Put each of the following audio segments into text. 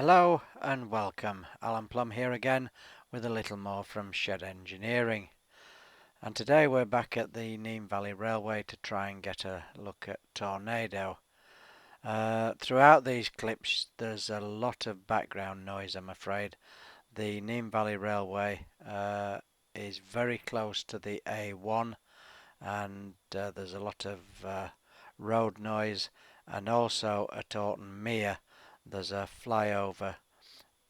Hello and welcome, Alan Plum here again with a little more from Shed Engineering. And today we're back at the Nene Valley Railway to try and get a look at Tornado. Throughout these clips there's a lot of background noise, I'm afraid. The Nene Valley Railway is very close to the A1 and there's a lot of road noise, and also at Orton Mere there's a flyover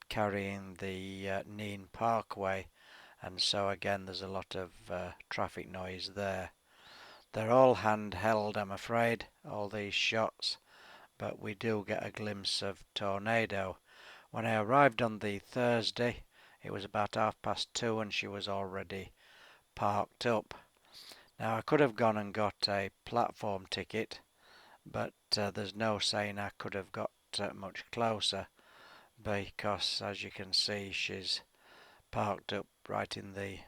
carrying the Nene Parkway, and so again there's a lot of traffic noise there. They're all handheld, I'm afraid, all these shots, but we do get a glimpse of Tornado. When I arrived on the Thursday it was about 2:30 and she was already parked up. Now I could have gone and got a platform ticket, but there's no saying I could have got much closer, because as you can see she's parked up right in the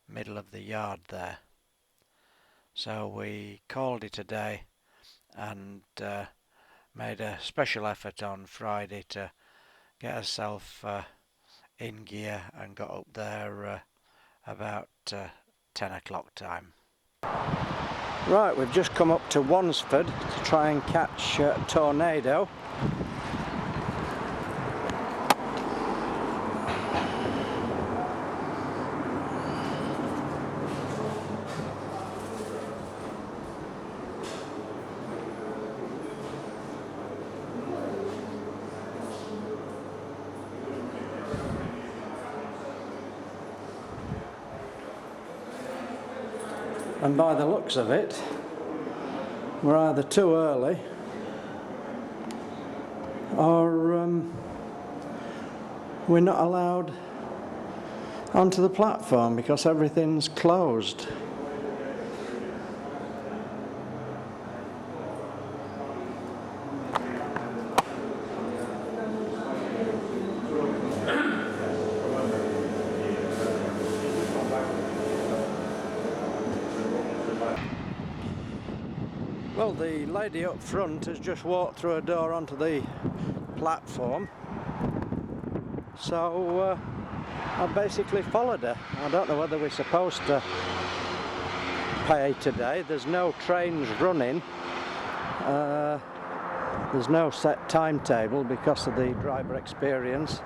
middle of the yard there. So we called it a day and made a special effort on Friday to get ourselves in gear and got up there about 10 o'clock time. Right, we've just come up to Wansford to try and catch Tornado. And by the looks of it, we're either too early or we're not allowed onto the platform because everything's closed. Well, the lady up front has just walked through a door onto the platform, so I basically followed her. I don't know whether we're supposed to pay today. There's no trains running. There's no set timetable because of the driver experience.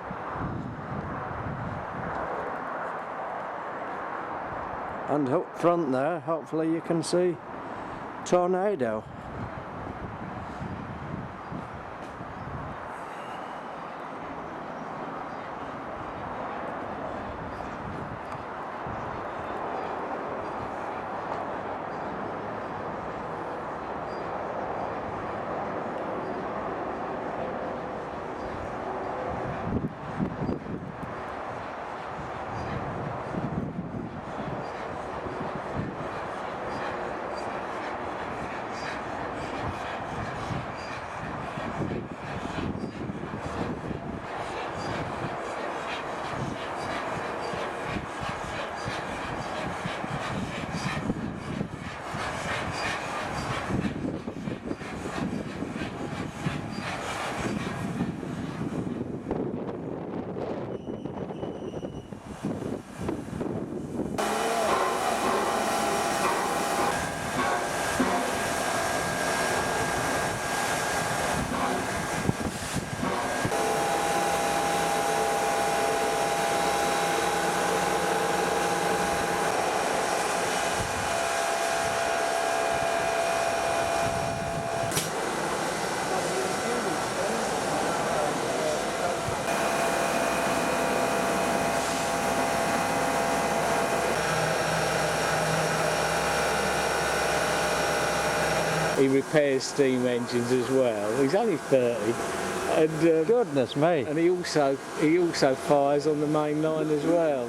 And up front there, hopefully you can see Tornado. He repairs steam engines as well. He's only 30, and Goodness me! And he also fires on the main line as well.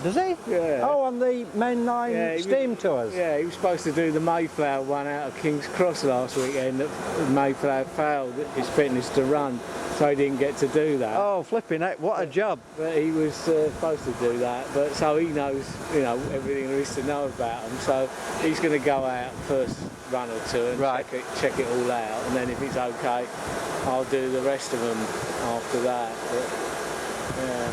Does he? Yeah. Oh, on the main line steam tours? Yeah, he was supposed to do the Mayflower one out of King's Cross last weekend. That Mayflower failed his fitness to run, so he didn't get to do that. Oh, flipping heck, what a job! But he was supposed to do that, but so he knows, everything there is to know about him. So he's going to go out first run or two and check it all out, and then if it's okay, I'll do the rest of them after that. But, yeah.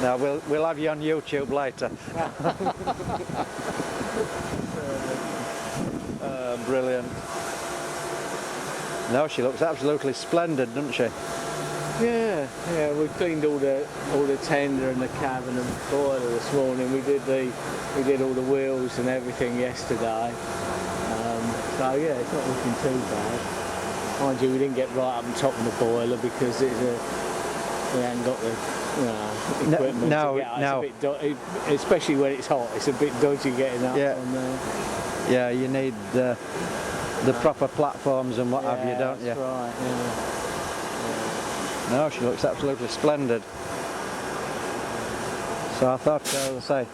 No, we'll have you on YouTube later. Brilliant. No, she looks absolutely splendid, doesn't she? Yeah, we cleaned all the tender and the cabin and the boiler this morning. We did all the wheels and everything yesterday. So yeah, it's not looking too bad. Mind you, we didn't get right up on top of the boiler because we haven't got the equipment to get out. It's a bit especially when it's hot. It's a bit dodgy getting up on there. Yeah, you need the proper platforms and what have you, don't you? That's right. Yeah. No, she looks absolutely splendid. So I thought, as I say,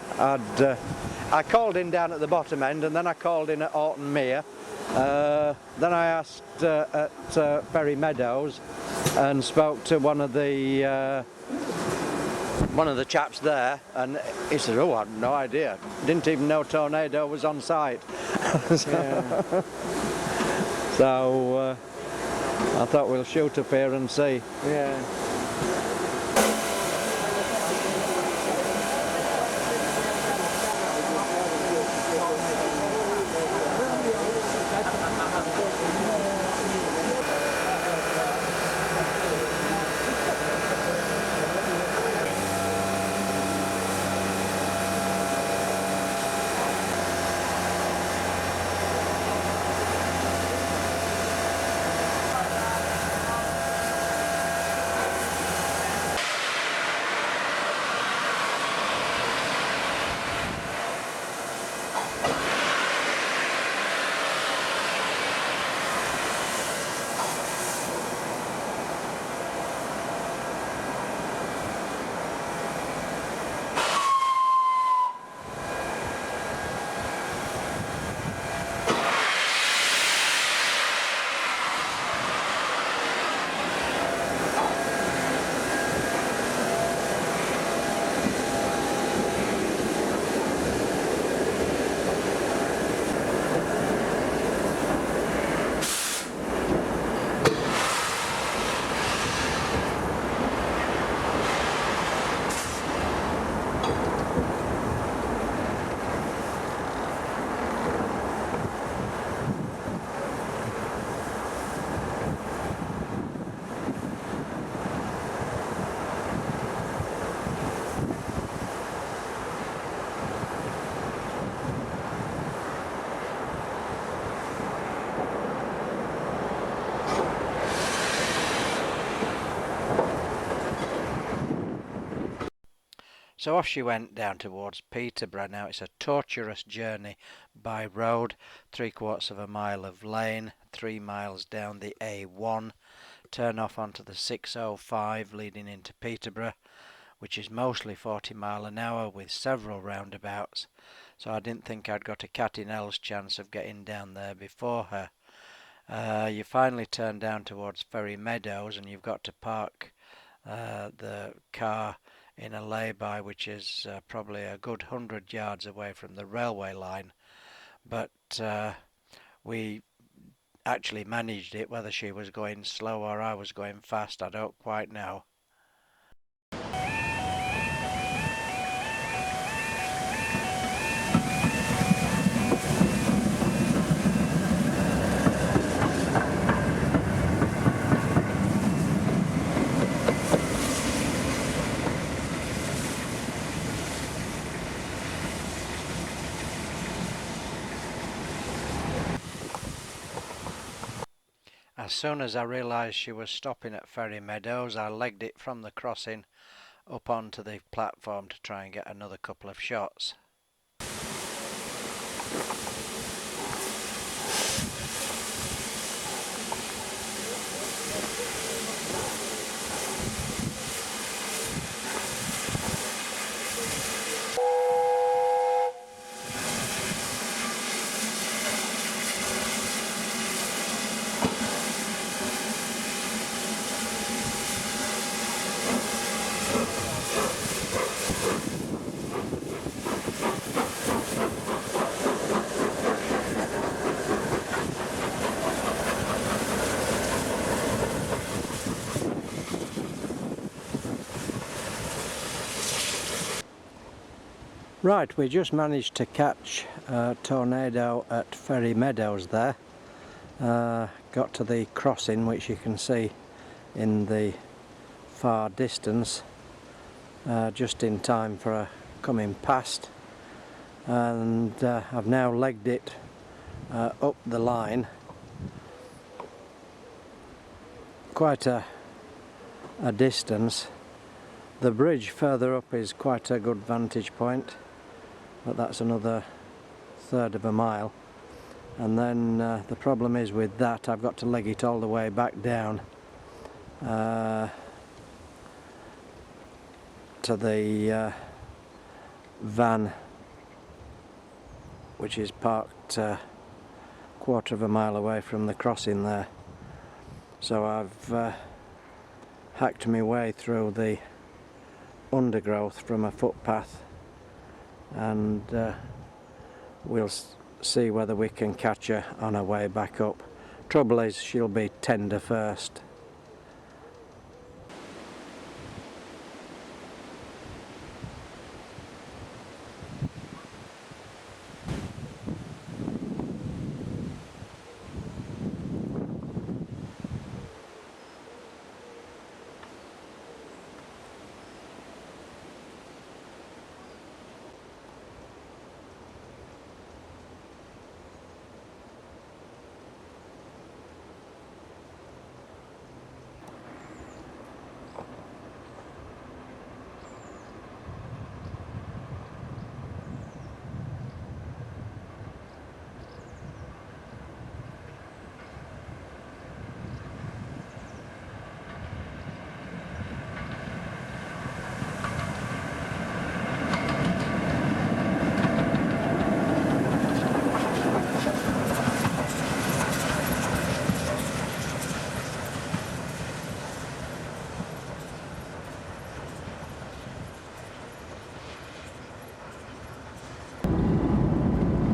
I called in down at the bottom end, and then I called in at Orton Mere. Then I asked at Ferry Meadows and spoke to one of the chaps there, and he said, "Oh, I had no idea. Didn't even know Tornado was on site." So I thought we'll shoot up here and see. Yeah. So off she went down towards Peterborough. Now it's a torturous journey by road, 3/4 of a mile of lane, 3 miles down the A1, turn off onto the 605 leading into Peterborough, which is mostly 40 mile an hour with several roundabouts. So I didn't think I'd got a cat in hell's chance of getting down there before her. You finally turn down towards Ferry Meadows and you've got to park the car in a lay-by which is probably a good 100 yards away from the railway line, but we actually managed it. Whether she was going slow or I was going fast, I don't quite know. As soon as I realised she was stopping at Ferry Meadows, I legged it from the crossing up onto the platform to try and get another couple of shots. Right, we just managed to catch a tornado at Ferry Meadows there. Got to the crossing, which you can see in the far distance, just in time for a coming past, and I've now legged it up the line. Quite a distance. The bridge further up is quite a good vantage point, but that's another third of a mile. And then the problem is with that, I've got to leg it all the way back down to the van, which is parked quarter of a mile away from the crossing there. So I've hacked my way through the undergrowth from a footpath, and we'll see whether we can catch her on her way back up. Trouble is, she'll be tender first.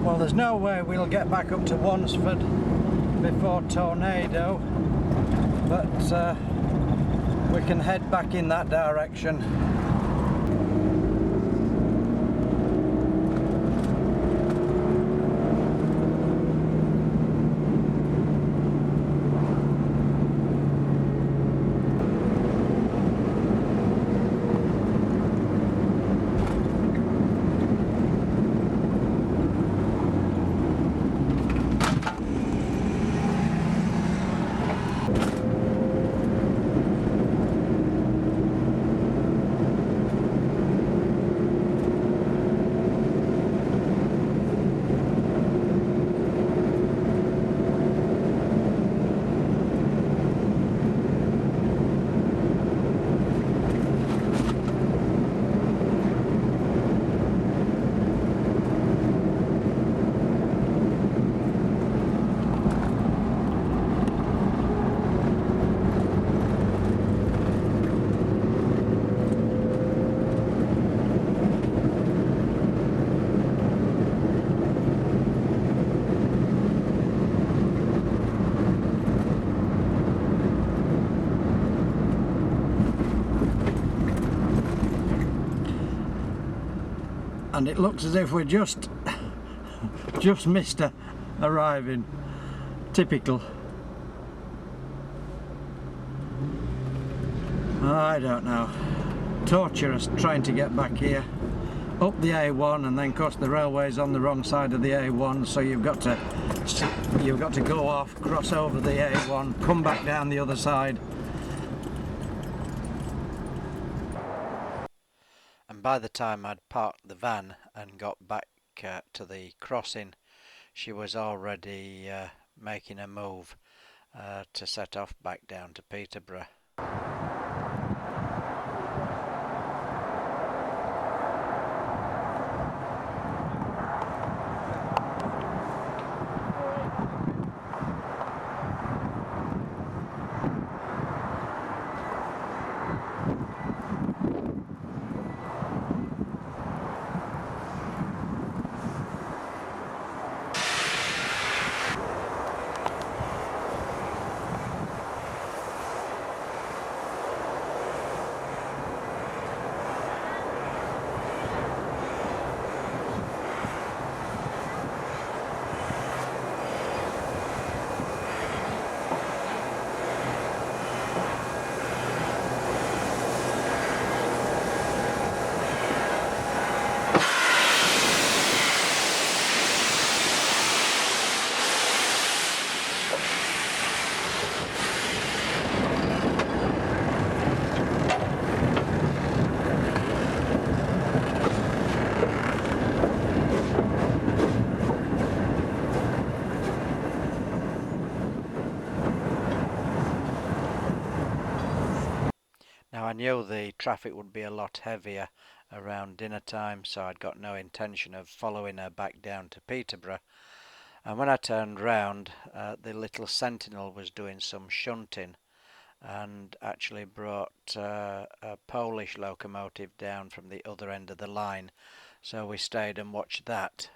Well, there's no way we'll get back up to Wansford before tornado, but we can head back in that direction. And it looks as if we just missed arriving. Typical. I don't know. Torturous trying to get back here. Up the A1, and then of course the railway's on the wrong side of the A1, so you've got to go off, cross over the A1, come back down the other side. And by the time I'd parked the van and got back to the crossing, she was already making a move to set off back down to Peterborough. knew the traffic would be a lot heavier around dinner time, so I'd got no intention of following her back down to Peterborough. And when I turned round, the little sentinel was doing some shunting and actually brought a Polish locomotive down from the other end of the line, so we stayed and watched that.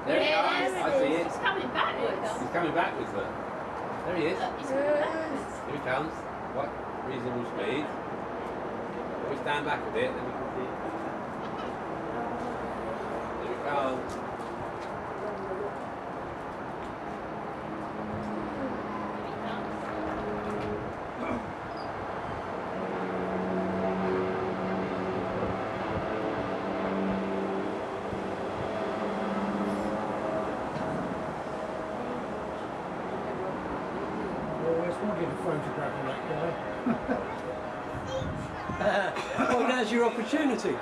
There he is. I see it. He's coming backwards. He's coming backwards, look. There he is. Look, he's coming backwards. Here he comes. What reasonable speed. Let me stand back a bit, then we can see. Here he comes. We'll get a photograph of that guy. Well, now's your opportunity. Bit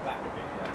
back a bit, yeah.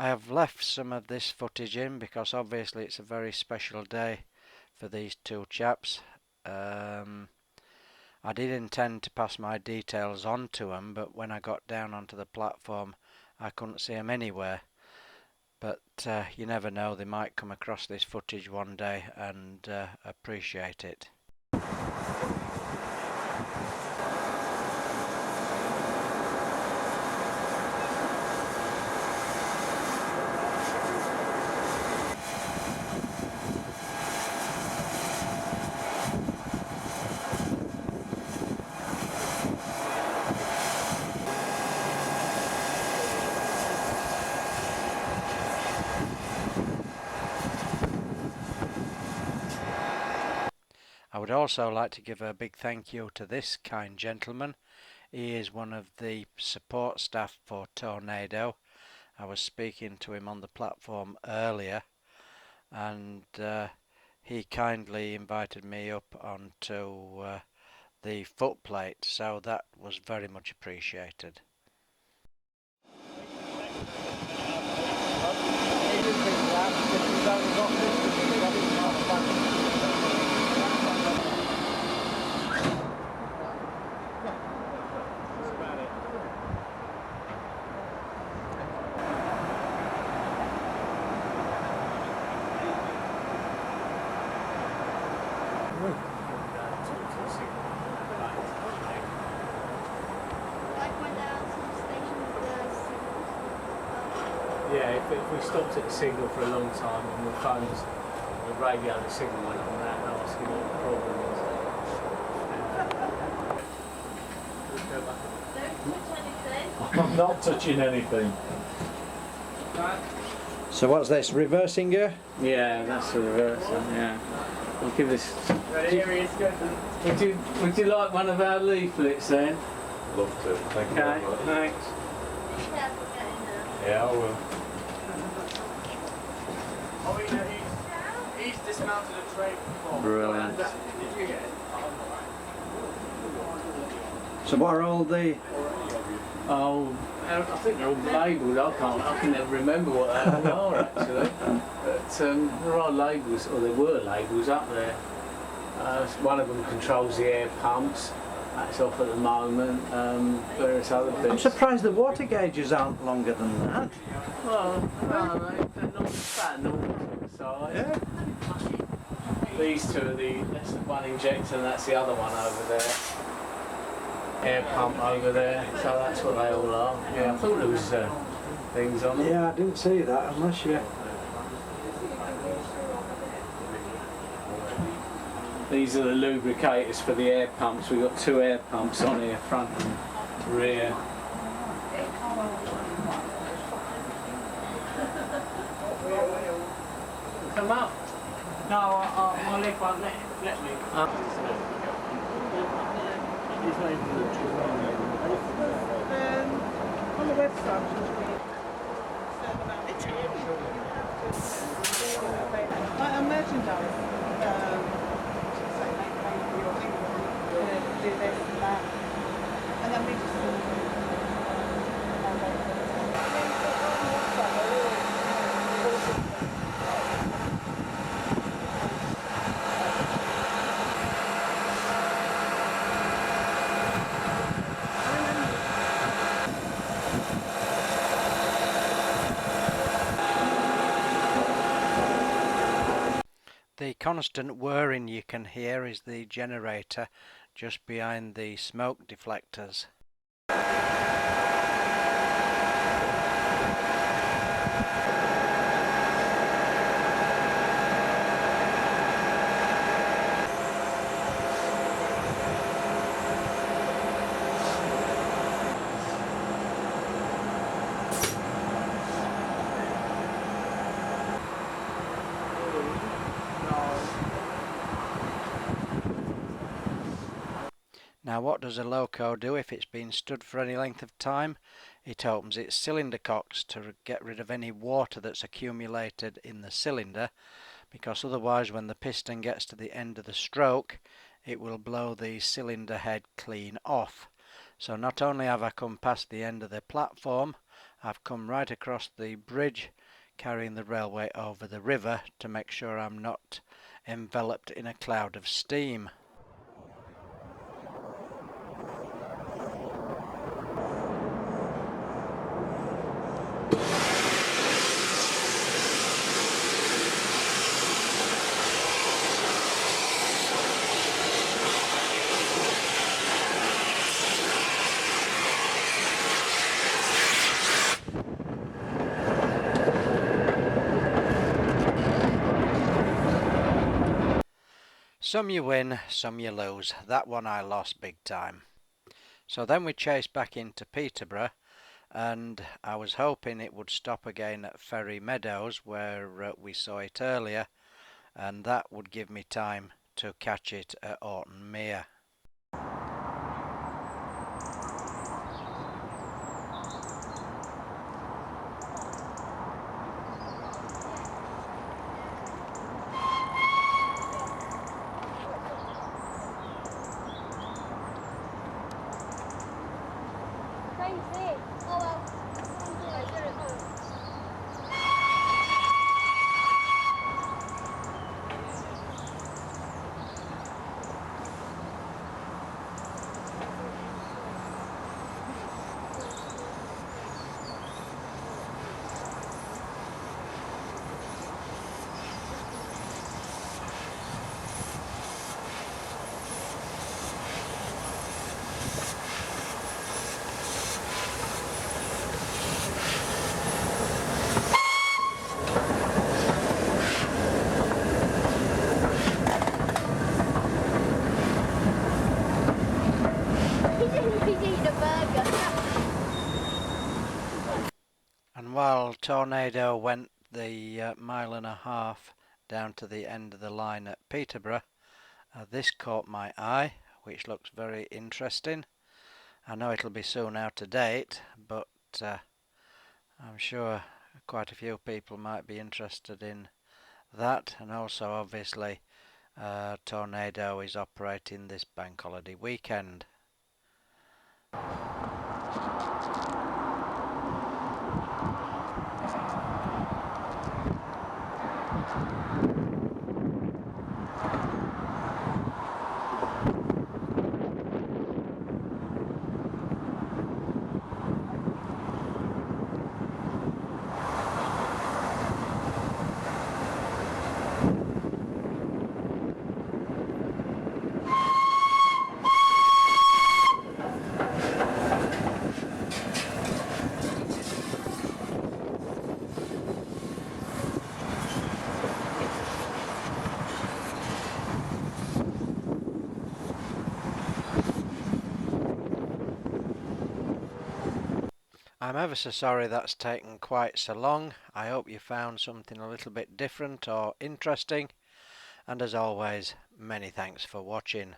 I have left some of this footage in because obviously it's a very special day for these two chaps. I did intend to pass my details on to them, but when I got down onto the platform I couldn't see them anywhere. But you never know, they might come across this footage one day and appreciate it. I would also like to give a big thank you to this kind gentleman. He is one of the support staff for Tornado. I was speaking to him on the platform earlier, and he kindly invited me up onto the footplate, so that was very much appreciated. Yeah, if we stopped at the signal for a long time and the phones, the radio, the signal went on that, and asking what the problem is. I'm not touching anything. So what's this, reversing gear? Yeah, that's the reverse one, yeah. I'll give this. Would you like one of our leaflets then? Love to. Thank you very Okay, much. thanks. Yeah, I will. He's dismounted a train before. Brilliant. Did you get it? So what are all the... Oh, I think they're all labelled. I can never remember what they all are actually. But there are labels, or there were labels up there. One of them controls the air pumps. That's off at the moment. Various other bits. I'm surprised the water gauges aren't longer than that. Well, no, they're not that normal size. Yeah. These two are that's the one injector and that's the other one over there. Air pump over there, so that's what they all are. Yeah, I thought there was things on them. Yeah, I didn't see that unless you... These are the lubricators for the air pumps. We've got two air pumps on here, front and rear. Come up. No, I'll let one. Let me. On the website. Like a merchandise. Say maybe your thing, do this and that. And then we just The constant whirring you can hear is the generator just behind the smoke deflectors. Now what does a loco do if it's been stood for any length of time? It opens its cylinder cocks to get rid of any water that's accumulated in the cylinder, because otherwise when the piston gets to the end of the stroke it will blow the cylinder head clean off. So not only have I come past the end of the platform, I've come right across the bridge carrying the railway over the river to make sure I'm not enveloped in a cloud of steam. Some you win, some you lose. That one I lost big time. So then we chased back into Peterborough, and I was hoping it would stop again at Ferry Meadows where we saw it earlier, and that would give me time to catch it at Orton Mere. And while Tornado went the mile-and-a-half down to the end of the line at Peterborough, this caught my eye, which looks very interesting. I know it'll be soon out of date, but I'm sure quite a few people might be interested in that, and also obviously Tornado is operating this bank holiday weekend. I'm ever so sorry that's taken quite so long. I hope you found something a little bit different or interesting, and as always, many thanks for watching.